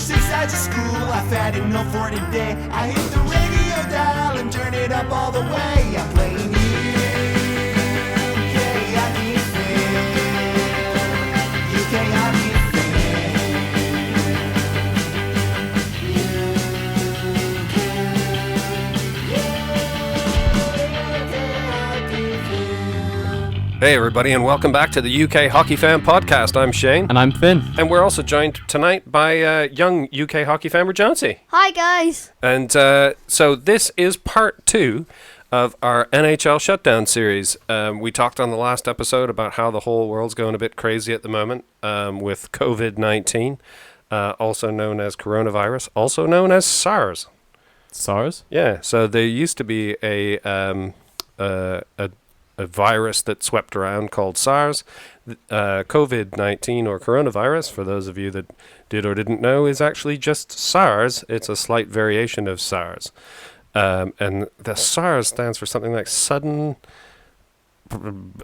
6 hours of school, I've had enough for today. I hit the radio dial and turn it up all the way. I'm playing UK hockey fan. UK hockey fan. Hey everybody, and welcome back to the UK Hockey Fan Podcast. I'm Shane. And I'm Finn. And we're also joined tonight by young UK hockey fan Jonesy. Hi guys. And so this is part 2 of our NHL Shutdown Series. We talked on the last episode about how the whole world's going a bit crazy at the moment with COVID-19, also known as coronavirus, also known as SARS. SARS? Yeah, so there used to be a virus that swept around called SARS. COVID-19 or coronavirus, for those of you that did or didn't know, is actually just SARS. It's a slight variation of SARS. And the SARS stands for something like sudden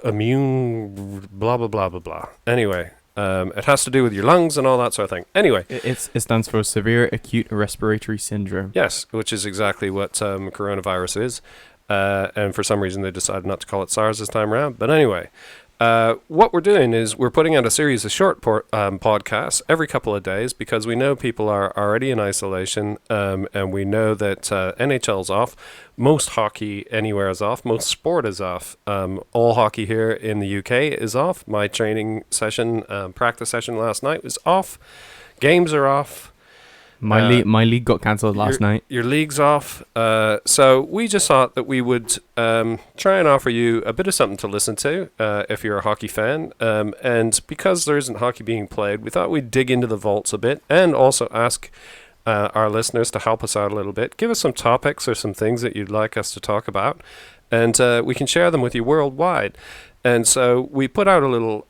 immune blah, blah, blah, blah, blah. Anyway, it has to do with your lungs and all that sort of thing. Anyway. It stands for Severe Acute Respiratory Syndrome. Yes, which is exactly what coronavirus is. And for some reason they decided not to call it SARS this time around. But anyway, what we're doing is we're putting out a series of short podcasts every couple of days because we know people are already in isolation, and we know that NHL's off. Most hockey anywhere is off. Most sport is off. All hockey here in the UK is off. My training session, practice session last night was off. Games are off. My league got cancelled last night. Your league's off. So we just thought that we would try and offer you a bit of something to listen to if you're a hockey fan. And because there isn't hockey being played, we thought we'd dig into the vaults a bit and also ask our listeners to help us out a little bit. Give us some topics or some things that you'd like us to talk about. And we can share them with you worldwide. And so we put out a little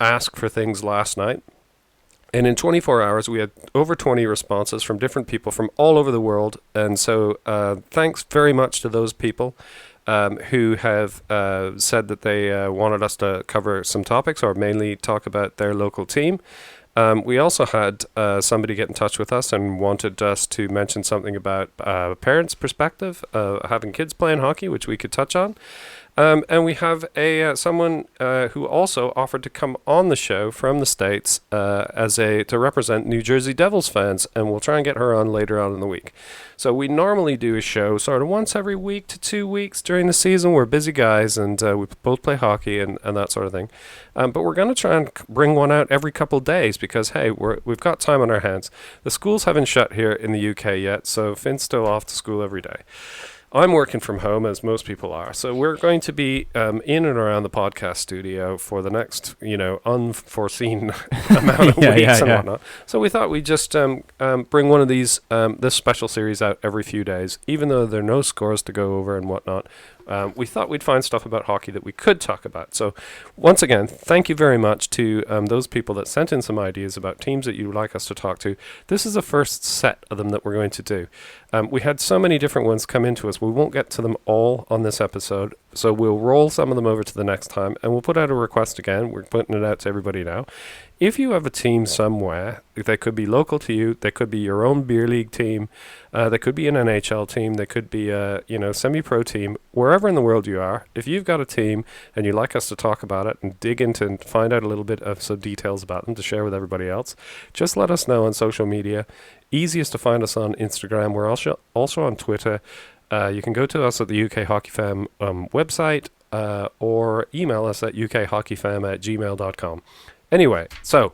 ask for things last night. And in 24 hours, we had over 20 responses from different people from all over the world. And so thanks very much to those people who have said that they wanted us to cover some topics or mainly talk about their local team. We also had somebody get in touch with us and wanted us to mention something about a parent's perspective, having kids playing hockey, which we could touch on. And we have someone who also offered to come on the show from the States to represent New Jersey Devils fans, and we'll try and get her on later on in the week. So we normally do a show sort of once every week to 2 weeks during the season. We're busy guys, and we both play hockey and that sort of thing. But we're going to try and bring one out every couple of days because, hey, we've got time on our hands. The schools haven't shut here in the UK yet, so Finn's still off to school every day. I'm working from home, as most people are, so we're going to be in and around the podcast studio for the next, unforeseen amount of weeks and whatnot. So we thought we'd just bring one of these, this special series out every few days, even though there are no scores to go over and whatnot. We thought we'd find stuff about hockey that we could talk about. So once again, thank you very much to those people that sent in some ideas about teams that you'd like us to talk to. This is the first set of them that we're going to do. We had so many different ones come into us. We won't get to them all on this episode, so we'll roll some of them over to the next time, and we'll put out a request again. We're putting it out to everybody now. If you have a team somewhere, they could be local to you, they could be your own beer league team, they could be an NHL team, they could be a semi-pro team, wherever in the world you are. If you've got a team and you'd like us to talk about it and dig into and find out a little bit of some details about them to share with everybody else, just let us know on social media. Easiest to find us on Instagram. We're also on Twitter. You can go to us at the UK Hockey Fan website or email us at ukhockeyfam@gmail.com. Anyway, so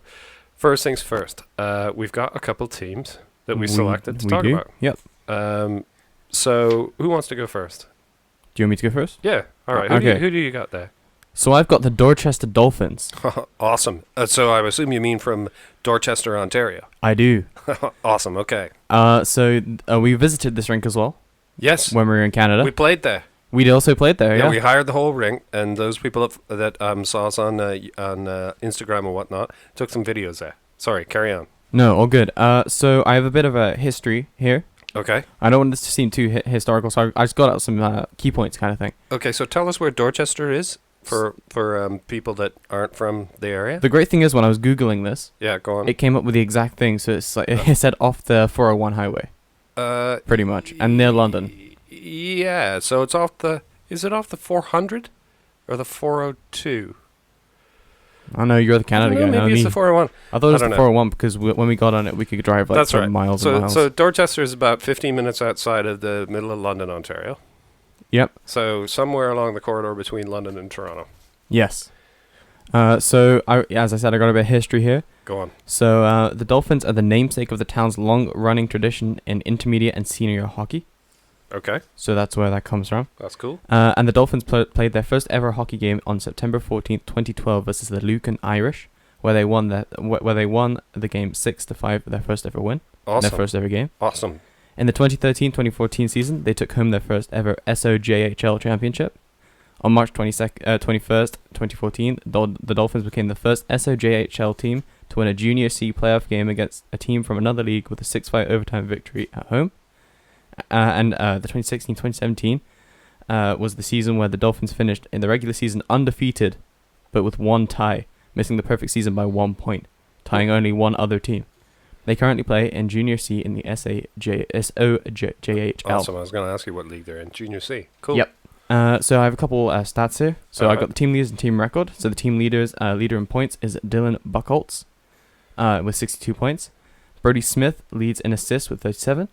first things first. We've got a couple teams that we selected to talk about. Yep. So who wants to go first? Do you want me to go first? Yeah. All right. Okay. Who do you got there? So I've got the Dorchester Dolphins. Awesome. So I assume you mean from Dorchester, Ontario. I do. Awesome. Okay. So we visited this rink as well. Yes. When we were in Canada. We played there. We also played there, yeah. We hired the whole rink, and those people that saw us on Instagram and whatnot took some videos there. Sorry, carry on. No, all good. So I have a bit of a history here. Okay. I don't want this to seem too historical, so I just got out some key points kind of thing. Okay, so tell us where Dorchester is. for people that aren't from the area? The great thing is when I was Googling this, Yeah, go on. it came up with the exact thing. So it's like it said off the 401 highway, pretty much, and near London. Yeah, so it's off the... Is it off the 400 or the 402? I know you're the Canada guy. Maybe it's the 401. I thought it was don't the know. 401 because when we got on it, we could drive like That's for right. miles So, and miles. so Dorchester is about 15 minutes outside of the middle of London, Ontario. Yep. So somewhere along the corridor between London and Toronto. Yes. So as I said, I got a bit of history here. Go on. So the Dolphins are the namesake of the town's long-running tradition in intermediate and senior hockey. Okay, So that's where that comes from. that's cool. And the Dolphins played their first ever hockey game on September 14th, 2012 versus the Lucan Irish, where they won the game 6-5, their first ever win, Awesome. their first ever game. Awesome. In the 2013-2014 season, they took home their first ever SOJHL championship. On March 21st, 2014, the Dolphins became the first SOJHL team to win a Junior C playoff game against a team from another league with a 6-5 overtime victory at home. And the 2016-2017 was the season where the Dolphins finished in the regular season undefeated, but with one tie, missing the perfect season by 1 point, tying only one other team. They currently play in Junior C in the SOJHL. Awesome. I was going to ask you what league they're in. Junior C. Cool. Yep. So I have a couple stats here. So I've Alright. got the team leaders and team record. So the team leader in points is Dylan Buchholz with 62 points. Brody Smith leads in assists with 37.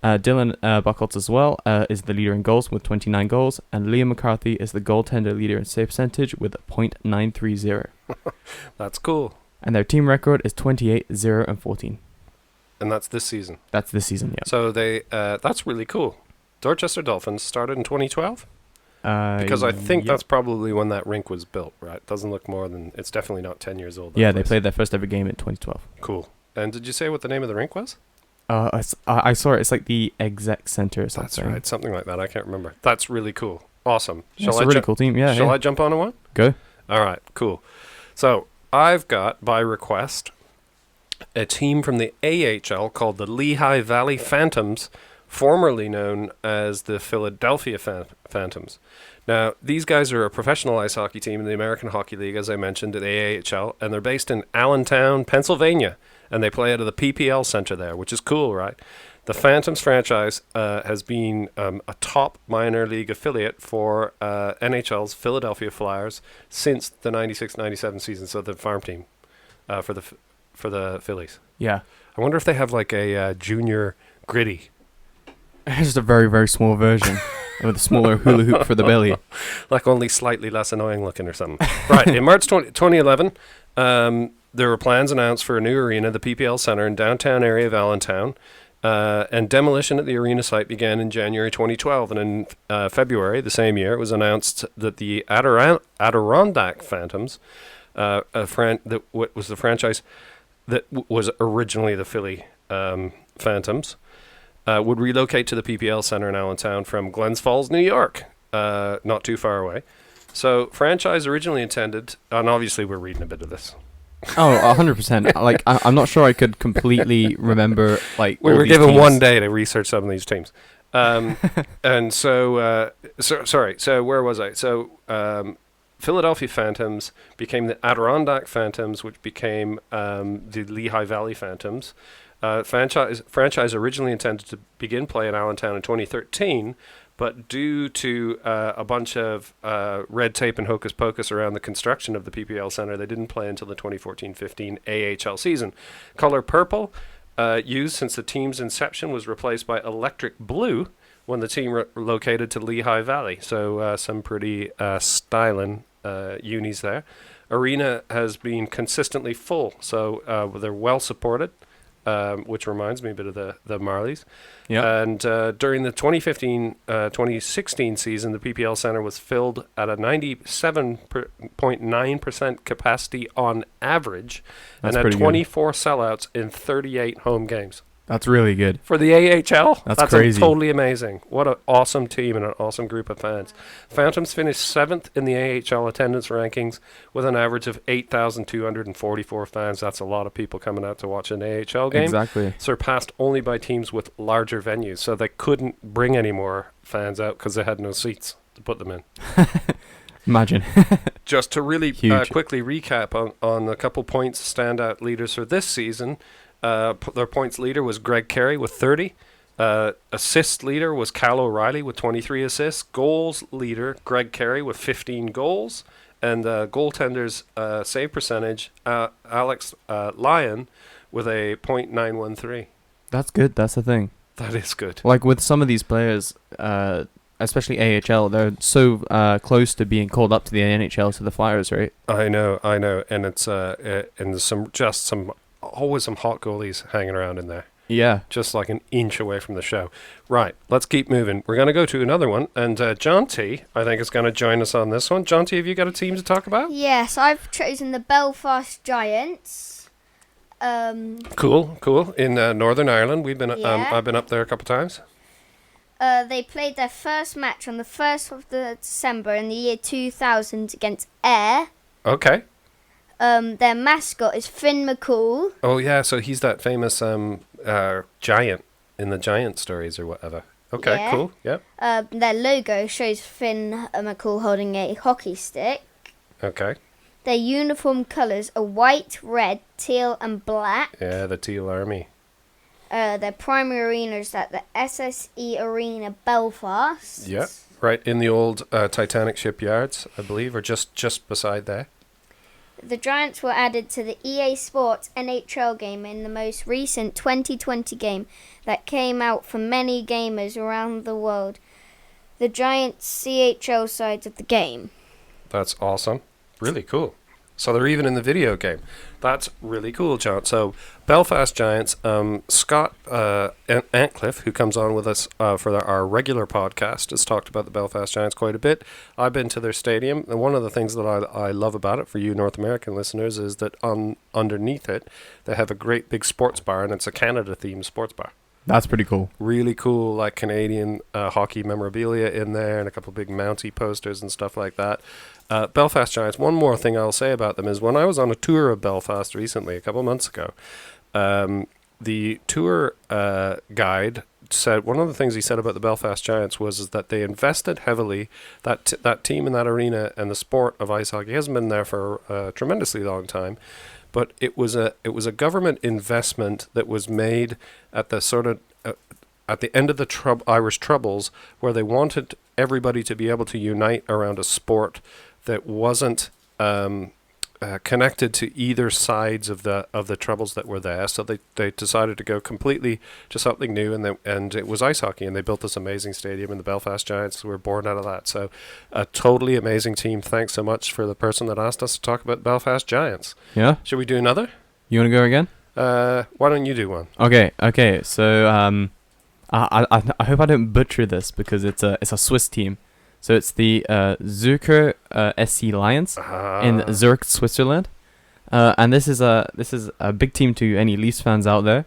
Dylan Buchholz as well is the leader in goals with 29 goals. And Liam McCarthy is the goaltender leader in save percentage with .930. That's cool. And their team record is 28-0-14. And that's this season. That's this season, yeah. So they that's really cool. Dorchester Dolphins started in 2012? Because I think that's probably when that rink was built, right? Doesn't look more than... It's definitely not 10 years old. Yeah, they played their first ever game in 2012. Cool. And did you say what the name of the rink was? I saw it. It's like the Exec Center or something. That's right. Something like that. I can't remember. That's really cool. Awesome. It's a really cool team. Yeah. Shall yeah. I jump onto one? Go. All right. Cool. So I've got, by request, a team from the AHL called the Lehigh Valley Phantoms, formerly known as the Philadelphia Phantoms. Now, these guys are a professional ice hockey team in the American Hockey League, as I mentioned, at the AHL, and they're based in Allentown, Pennsylvania, and they play out of the PPL Center there, which is cool, right? The Phantoms franchise has been a top minor league affiliate for NHL's Philadelphia Flyers since the 96-97 season, so the farm team for the Phillies. Yeah. I wonder if they have like a junior gritty. It's just a very, very small version with a smaller hula hoop for the belly. Like only slightly less annoying looking or something. Right, in March 2011, there were plans announced for a new arena, the PPL Center in downtown area of Allentown, and demolition at the arena site began in January 2012. And in February the same year, it was announced that the Adirondack Phantoms, that was the franchise that was originally the Philly Phantoms, would relocate to the PPL Center in Allentown from Glens Falls, New York, not too far away. So, franchise originally intended, and obviously we're reading a bit of this. Oh, 100%. Like, I'm not sure I could completely remember, like, We all were these given teams. 1 day to research some of these teams. And so where was I? So, Philadelphia Phantoms became the Adirondack Phantoms, which became the Lehigh Valley Phantoms. Franchise originally intended to begin play in Allentown in 2013, but due to a bunch of red tape and hocus pocus around the construction of the PPL Center, they didn't play until the 2014-15 AHL season. Color purple, used since the team's inception, was replaced by electric blue when the team relocated to Lehigh Valley. So some pretty styling unis there. Arena has been consistently full, so they're well supported. Which reminds me a bit of the Marlies. Yeah. And during the 2015-2016 season, the PPL Center was filled at a 97.9% capacity on average, That's and had pretty good. 24 sellouts in 38 home games. That's really good. For the AHL, That's crazy. Totally amazing. What an awesome team and an awesome group of fans. Phantoms finished 7th in the AHL attendance rankings with an average of 8,244 fans. That's a lot of people coming out to watch an AHL game. Exactly. Surpassed only by teams with larger venues. So they couldn't bring any more fans out because they had no seats to put them in. Imagine. Just to really Huge. quickly recap on a couple points standout leaders for this season, their points leader was Greg Carey with 30. Assist leader was Cal O'Reilly with 23 assists. Goals leader, Greg Carey with 15 goals. And goaltenders save percentage, Alex Lyon with a .913. That's good. That's the thing. That is good. Like with some of these players, especially AHL, they're so close to being called up to the NHL to the Flyers, right? I know, and it's and there's always some hot goalies hanging around in there. Yeah. Just like an inch away from the show. Right, let's keep moving. We're going to go to another one, and John T, I think, is going to join us on this one. John T, have you got a team to talk about? Yes, I've chosen the Belfast Giants. Cool. In Northern Ireland, we've been. Yeah. I've been up there a couple times. They played their first match on the 1st of December in the year 2000 against Ayr. Okay. Their mascot is Finn McCool. Oh yeah, so he's that famous giant in the Giant stories or whatever. Okay, Yeah. cool. Yep. Their logo shows Finn McCool holding a hockey stick. Okay. Their uniform colours are white, red, teal and black. Yeah, the Teal Army. Their primary arena is at the SSE Arena, Belfast. Yep. Right in the old Titanic shipyards, I believe, or just beside there. The Giants were added to the EA Sports NHL game in the most recent 2020 game that came out for many gamers around the world. The Giants CHL sides of the game. That's awesome. Really cool. So they're even in the video game. That's really cool, John. So Belfast Giants, Scott Antcliff, who comes on with us for our regular podcast, has talked about the Belfast Giants quite a bit. I've been to their stadium, and one of the things that I love about it for you North American listeners is that underneath it, they have a great big sports bar, and it's a Canada-themed sports bar. That's pretty cool. Really cool, like Canadian hockey memorabilia in there, and a couple big Mountie posters and stuff like that. Belfast Giants, one more thing I'll say about them is when I was on a tour of Belfast recently, a couple months ago, the tour guide said one of the things he said about the Belfast Giants was that they invested heavily. That team in that arena and the sport of ice hockey hasn't been there for a tremendously long time, but it was a government investment that was made at the sort of at the end of the Irish Troubles, where they wanted everybody to be able to unite around a sport that wasn't connected to either sides of the troubles that were there. So they decided to go completely to something new, and it was ice hockey, and they built this amazing stadium, and the Belfast Giants were born out of that. So a totally amazing team. Thanks so much for the person that asked us to talk about Belfast Giants. Yeah? Should we do another? You want to go again? Why don't you do one? Okay. So I hope I don't butcher this because it's a Swiss team. So it's the Zürcher SC Lions in Zurich, Switzerland. And this is a big team to any Leafs fans out there.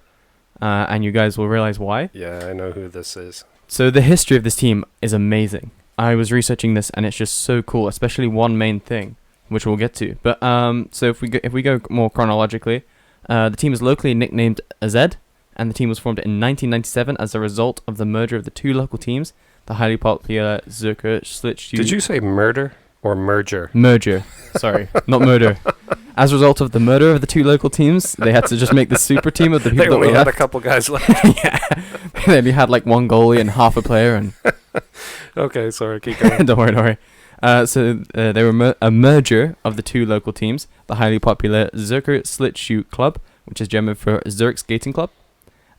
And you guys will realize why. Yeah, I know who this is. So the history of this team is amazing. I was researching this and it's just so cool, especially one main thing, which we'll get to. But so if we go more chronologically, the team is locally nicknamed Z, and the team was formed in 1997 as a result of the merger of the two local teams, the highly popular Zürcher Schlittschuh. Did you say murder or merger? Merger. Sorry, not murder. As a result of the murder of the two local teams, they had to just make the super team of the people They that only were had left. a couple guys left. Yeah. They only had like one goalie and half a player. And Okay, sorry, keep going. don't worry. So they were a merger of the two local teams, the highly popular Zürcher Schlittschuh Club, which is German for Zurich Skating Club,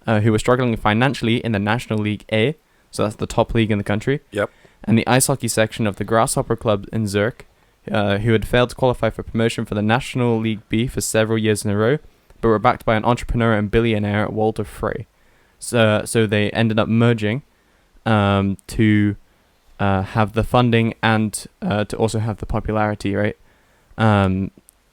who were struggling financially in the National League A, so that's the top league in the country. Yep. And the ice hockey section of the Grasshopper Club in Zurich, who had failed to qualify for promotion for the National League B for several years in a row, but were backed by an entrepreneur and billionaire, Walter Frey. So they ended up merging to have the funding and to also have the popularity, right?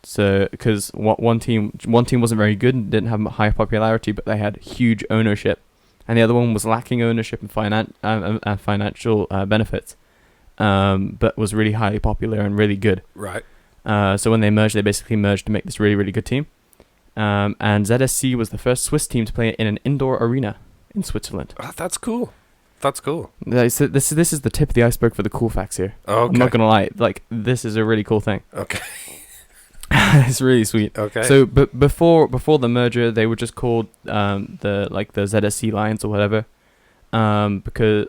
So because one team wasn't very good and didn't have high popularity, but they had huge ownership, and the other one was lacking ownership and financial benefits, but was really highly popular and really good. Right. So when they merged, they basically merged to make this really, really good team. And ZSC was the first Swiss team to play in an indoor arena in Switzerland. Oh, that's cool. That's cool. So this is the tip of the iceberg for the cool facts here. Okay. I'm not gonna lie, like this is a really cool thing. Okay. It's really sweet. Okay. So, but before the merger, they were just called the ZSC Lions or whatever, because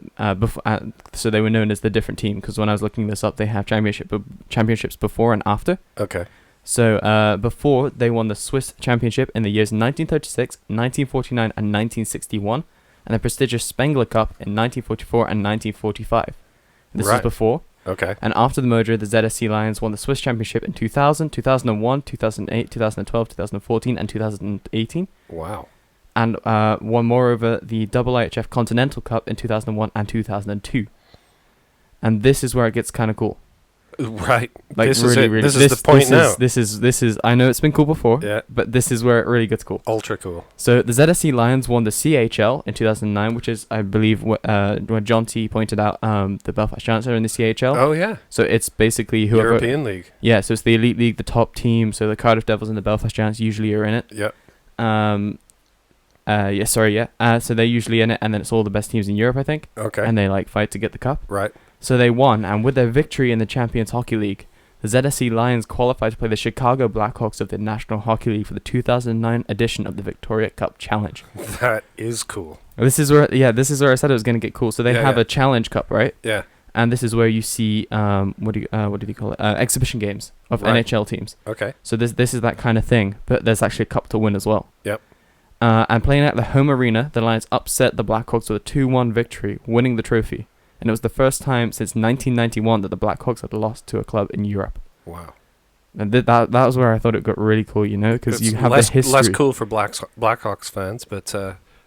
so they were known as the different team. Because when I was looking this up, they have championships before and after. Okay. So before, they won the Swiss Championship in the years 1936, 1949, and 1961, and the prestigious Spengler Cup in 1944 and 1945. This was Right. before. Okay. And after the merger, the ZSC Lions won the Swiss Championship in 2000, 2001, 2008, 2012, 2014, and 2018. Wow. And won moreover the IIHF Continental Cup in 2001 and 2002. And this is where it gets kind of cool. Right. Like this really, is it. really. This is the point now. This is. I know it's been cool before. Yeah. But this is where it really gets cool. Ultra cool. So the ZSC Lions won the CHL in 2009, which is, I believe, what John T pointed out. The Belfast Giants are in the CHL. Oh yeah. So it's basically whoever. European League. Yeah. So it's the elite league, the top team. So the Cardiff Devils and the Belfast Giants usually are in it. Yep. So they're usually in it, and then it's all the best teams in Europe, I think. Okay. And they fight to get the cup. Right. So they won, and with their victory in the Champions Hockey League, the ZSC Lions qualified to play the Chicago Blackhawks of the National Hockey League for the 2009 edition of the Victoria Cup Challenge. That is cool. This is where I said it was going to get cool. So they have a Challenge Cup, right? Yeah. And this is where you see what do you call it? Exhibition games of Right. NHL teams. Okay. So this is that kind of thing, but there's actually a cup to win as well. Yep. And playing at the home arena, the Lions upset the Blackhawks with a 2-1 victory, winning the trophy. And it was the first time since 1991 that the Blackhawks had lost to a club in Europe. Wow. And that was where I thought it got really cool, because you have less, the history. less cool for Blackhawks fans, but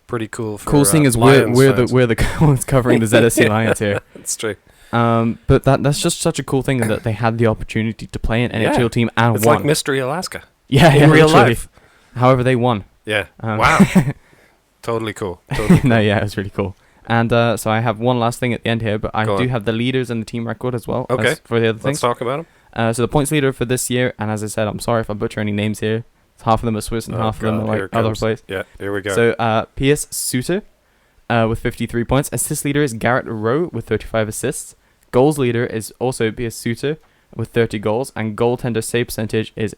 pretty cool for Cool thing is Lions we're fans. the ones covering the ZSC Lions here. It's true. But that's just such a cool thing that they had the opportunity to play an NHL team and It's won. like Mystery Alaska. Yeah, in real literally. life. However, they won. Yeah. Um, Wow. Totally cool. Totally cool. No, yeah, it was really cool. And so I have one last thing at the end here, but I Go do on. have the leaders and the team record as well. Okay. As for the other Let's things. talk about them. So the points leader for this year, and as I said, I'm sorry if I butcher any names here. Half of them are Swiss and half of them are Here it other comes. place. Yeah, here we go. So P.S. Suter with 53 points. Assist leader is Garrett Rowe with 35 assists. Goals leader is also P.S. Suter with 30 goals. And goaltender save percentage is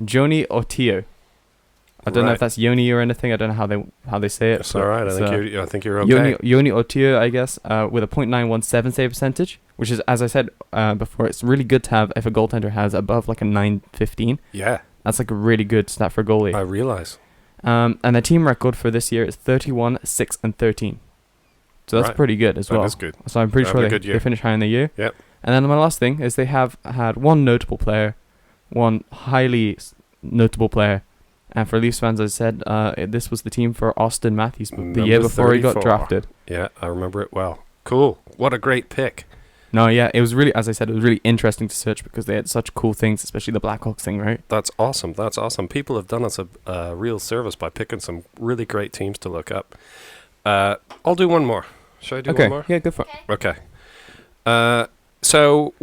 Joni Ortio. I don't know if Right. that's Yoni or anything. I don't know how they say it. It's all right. I think you're okay. Yoni Ortio, I guess, with a .917 save percentage, which is, as I said before, it's really good to have if a goaltender has above like a 915. Yeah, That's like a really good stat for a goalie. I realize. And the team record for this year is 31, 6, and 13. So that's Right. pretty good as well. That is good. So I'm pretty That sure was a they, good year. they finished high in the year. Yep. And then my last thing is they have had one notable player, one highly notable player. And for Leafs fans, as I said, this was the team for Austin Matthews the year Number before he got 34. drafted. Yeah, I remember it well. Cool. What a great pick. No, yeah, it was really, as I said, it was really interesting to search because they had such cool things, especially the Blackhawks thing, right? That's awesome. That's awesome. People have done us a real service by picking some really great teams to look up. I'll do one more. Should I do one more? Yeah, go for it. Okay. So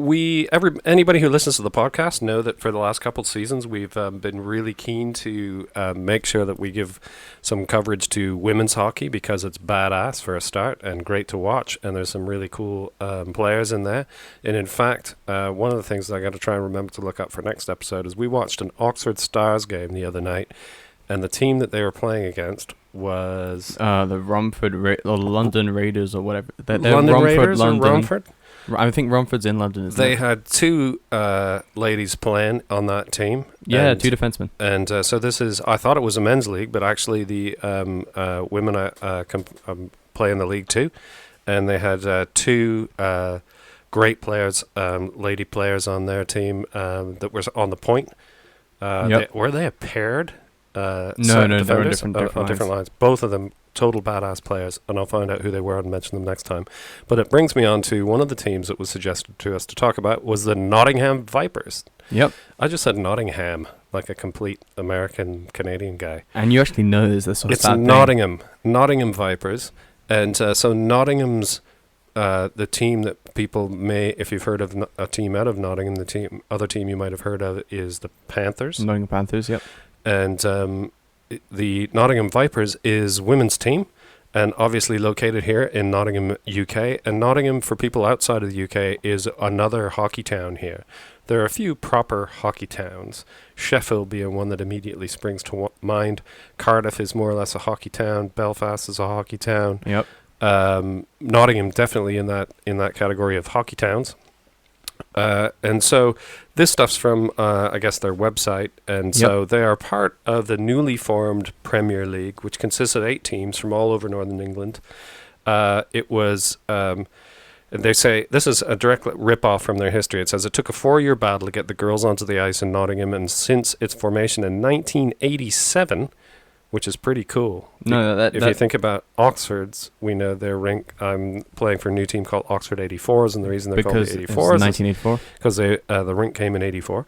anybody who listens to the podcast know that for the last couple of seasons we've been really keen to make sure that we give some coverage to women's hockey because it's badass for a start and great to watch, and there's some really cool players in there. And in fact, one of the things that I got to try and remember to look up for next episode is we watched an Oxford Stars game the other night, and the team that they were playing against was The or London Raiders or whatever. They're London Romford, Raiders London. or Romford. I think Romford's in London, isn't They it? had two ladies playing on that team. Yeah, and, two defensemen. And so this is, I thought it was a men's league, but actually the women play in the league too. And they had two great players, lady players on their team that were on the point. Yep. Were they a paired? No, they were defenders? different On different lines. Both of them total badass players, and I'll find out who they were and mention them next time. But it brings me on to one of the teams that was suggested to us to talk about was the Nottingham Vipers. Yep. I just said Nottingham, like a complete American-Canadian guy. And you actually know there's this sort of It's sad Nottingham Vipers. And so Nottingham's the team that people may, if you've heard of a team out of Nottingham, the other team you might have heard of is the Panthers. thing. Nottingham Panthers, yep. And the Nottingham Vipers is women's team, and obviously located here in Nottingham, UK. And Nottingham, for people outside of the UK, is another hockey town here. There are a few proper hockey towns, Sheffield being one that immediately springs to mind. Cardiff is more or less a hockey town. Belfast is a hockey town. Yep. Nottingham definitely in that category of hockey towns. And so this stuff's from, I guess, their website. And so they are part of the newly formed Premier League, which consists of 8 teams from all over Northern England. It was... they say this is a direct rip-off from their history. It says it took a 4-year battle to get the girls onto the ice in Nottingham, and since its formation in 1987, which is pretty cool. If you think about Oxford's, we know their rink. I'm playing for a new team called Oxford 84s, and the reason they're called the 84s 1984 because the rink came in 84.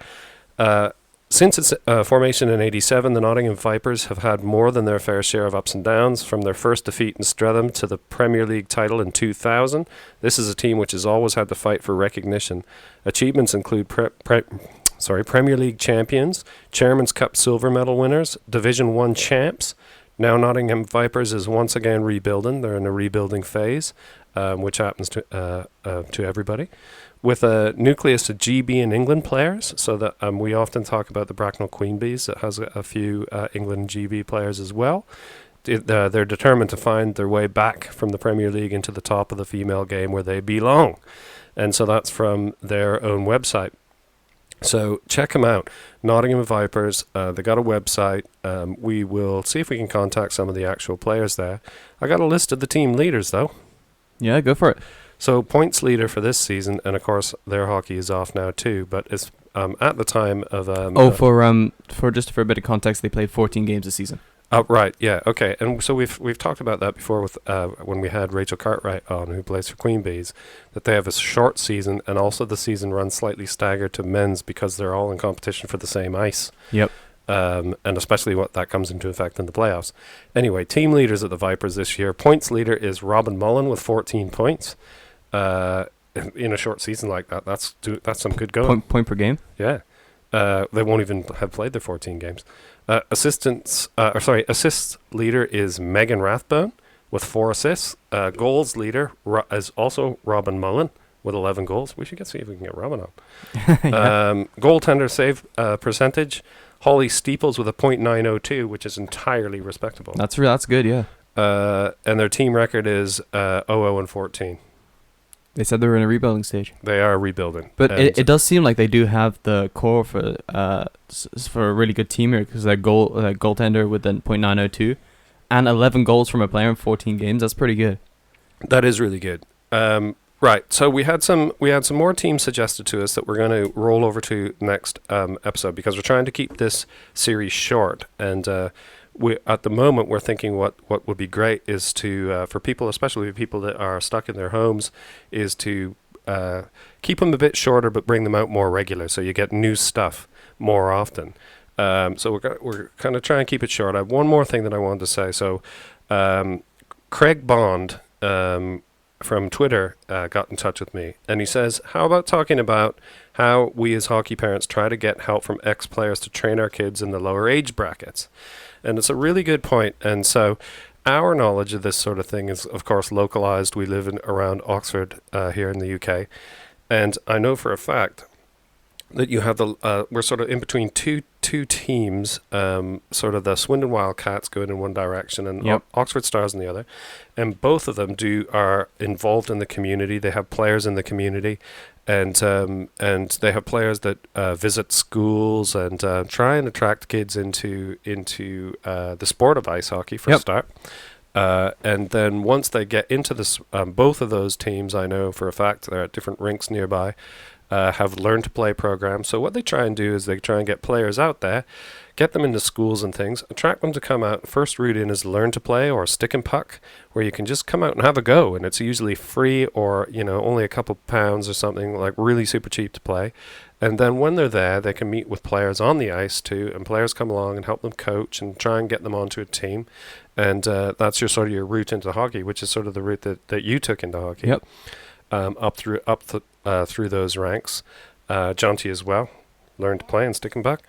Since its formation in 87, the Nottingham Vipers have had more than their fair share of ups and downs, from their first defeat in Streatham to the Premier League title in 2000. This is a team which has always had to fight for recognition. Achievements include Premier League champions, Chairman's Cup silver medal winners, Division 1 champs. Now Nottingham Vipers is once again rebuilding. They're in a rebuilding phase, which happens to everybody, with a nucleus of GB and England players. So that we often talk about the Bracknell Queen Bees. It has a few England GB players as well. They're determined to find their way back from the Premier League into the top of the female game where they belong. And so that's from their own website. So check them out, Nottingham Vipers. They got a website. We will see if we can contact some of the actual players there. I got a list of the team leaders, though. Yeah, go for it. So points leader for this season, and of course their hockey is off now too. But it's at the time of for a bit of context, they played 14 games this season. Oh, right, yeah, okay. And so we've talked about that before with when we had Rachel Cartwright on, who plays for Queen Bees, that they have a short season, and also the season runs slightly staggered to men's because they're all in competition for the same ice. Yep. And especially what that comes into effect in the playoffs. Anyway, team leaders at the Vipers this year. Points leader is Robin Mullen with 14 points. In a short season like that, that's some good going. Point per game? Yeah. They won't even have played their 14 games. Assists leader is Megan Rathbone with 4 assists. Goals leader is also Robin Mullen with 11 goals. We should see if we can get Robin on. Goaltender save percentage, Holly Steeples with a .902, which is entirely respectable. That's good, yeah. And their team record is 0-14. They said they were in a rebuilding stage. They are rebuilding. But it does seem like they do have the core for a really good team here, because their goaltender with a .902 and 11 goals from a player in 14 games. That's pretty good. That is really good. Right. So we had some more teams suggested to us that we're going to roll over to next episode, because we're trying to keep this series short. And at the moment, we're thinking what would be great is to, for people, especially people that are stuck in their homes, is to keep them a bit shorter but bring them out more regular, so you get new stuff more often. So we're kind of trying to keep it short. I have one more thing that I wanted to say. So Craig Bond from Twitter got in touch with me, and he says, how about talking about how we as hockey parents try to get help from ex-players to train our kids in the lower age brackets? And it's a really good point. And so our knowledge of this sort of thing is, of course, localized. We live around Oxford here in the UK. And I know for a fact that you have we're sort of in between two teams, sort of the Swindon Wildcats going in one direction and Oxford Stars in the other. And both of them are involved in the community. They have players in the community. And they have players that visit schools and try and attract kids into the sport of ice hockey for a start. And then once they get into this, both of those teams, I know for a fact, they're at different rinks nearby, have learn to play programs. So what they try and do is they try and get players out there, get them into schools and things, attract them to come out. First route in is learn to play or stick and puck, where you can just come out and have a go, and it's usually free or only a couple pounds or something, like really super cheap to play. And then when they're there, they can meet with players on the ice too, and players come along and help them coach and try and get them onto a team. And that's your route into hockey, which is sort of the route that you took into hockey. Yep. Up through those ranks. Jonty as well, learned to play and stick and puck.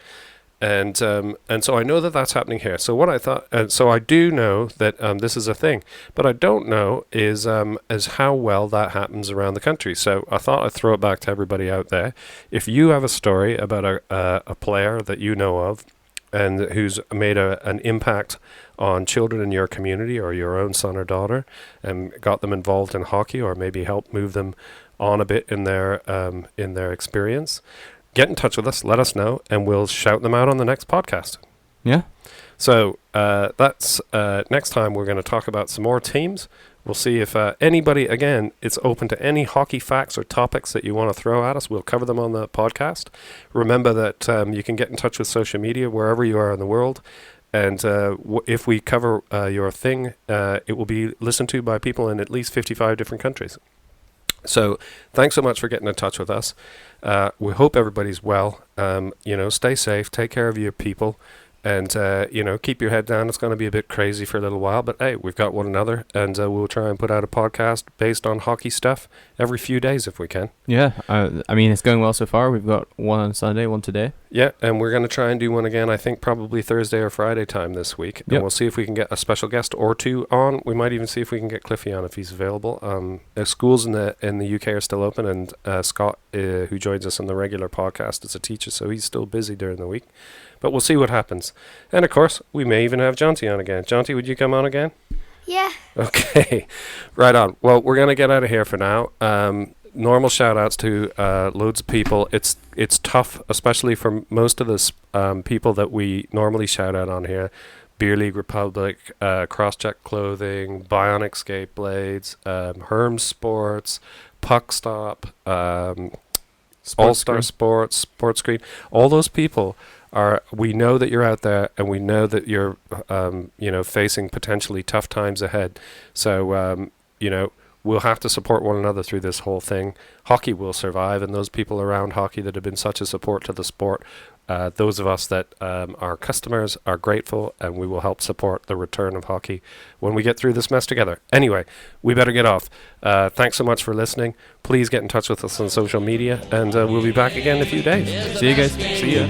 And so I know that that's happening here. So what I thought, so I do know that this is a thing, but I don't know is how well that happens around the country. So I thought I'd throw it back to everybody out there. If you have a story about a player that you know of, and who's made an impact on children in your community or your own son or daughter, and got them involved in hockey, or maybe helped move them on a bit in their experience, get in touch with us, let us know, and we'll shout them out on the next podcast. Yeah. So that's next time we're going to talk about some more teams. We'll see if anybody, again, it's open to any hockey facts or topics that you want to throw at us. We'll cover them on the podcast. Remember that you can get in touch with social media wherever you are in the world. And if we cover your thing, it will be listened to by people in at least 55 different countries. So thanks so much for getting in touch with us. We hope everybody's well. Stay safe, take care of your people, and keep your head down. It's going to be a bit crazy for a little while, but hey, we've got one another, and we'll try and put out a podcast based on hockey stuff every few days if we can. Yeah, it's going well so far. We've got one on Sunday, one today. Yeah, and we're going to try and do one again, I think probably Thursday or Friday time this week. And we'll see if we can get a special guest or two on. We might even see if we can get Cliffy on if he's available. The schools in the UK are still open, and Scott, who joins us on the regular podcast, is a teacher, so he's still busy during the week. But we'll see what happens. And of course, we may even have Jonty on again. Jonty, would you come on again? Yeah. Okay, right on. Well, we're going to get out of here for now. Normal shout-outs to loads of people. It's tough, especially for most of the people that we normally shout out on here. Beer League Republic, Crosscheck Clothing, Bionic Skate Blades, Herm Sports, Puck Stop, All-Star Sports, Sports Screen. All those people we know that you're out there, and we know that you're facing potentially tough times ahead. So we'll have to support one another through this whole thing. Hockey will survive, and those people around hockey that have been such a support to the sport, those of us that are customers are grateful, and we will help support the return of hockey when we get through this mess together. Anyway, we better get off. Thanks so much for listening. Please get in touch with us on social media, and we'll be back again in a few days. See you guys. See ya.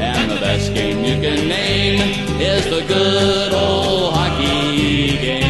And the best game you can name is the good old hockey game.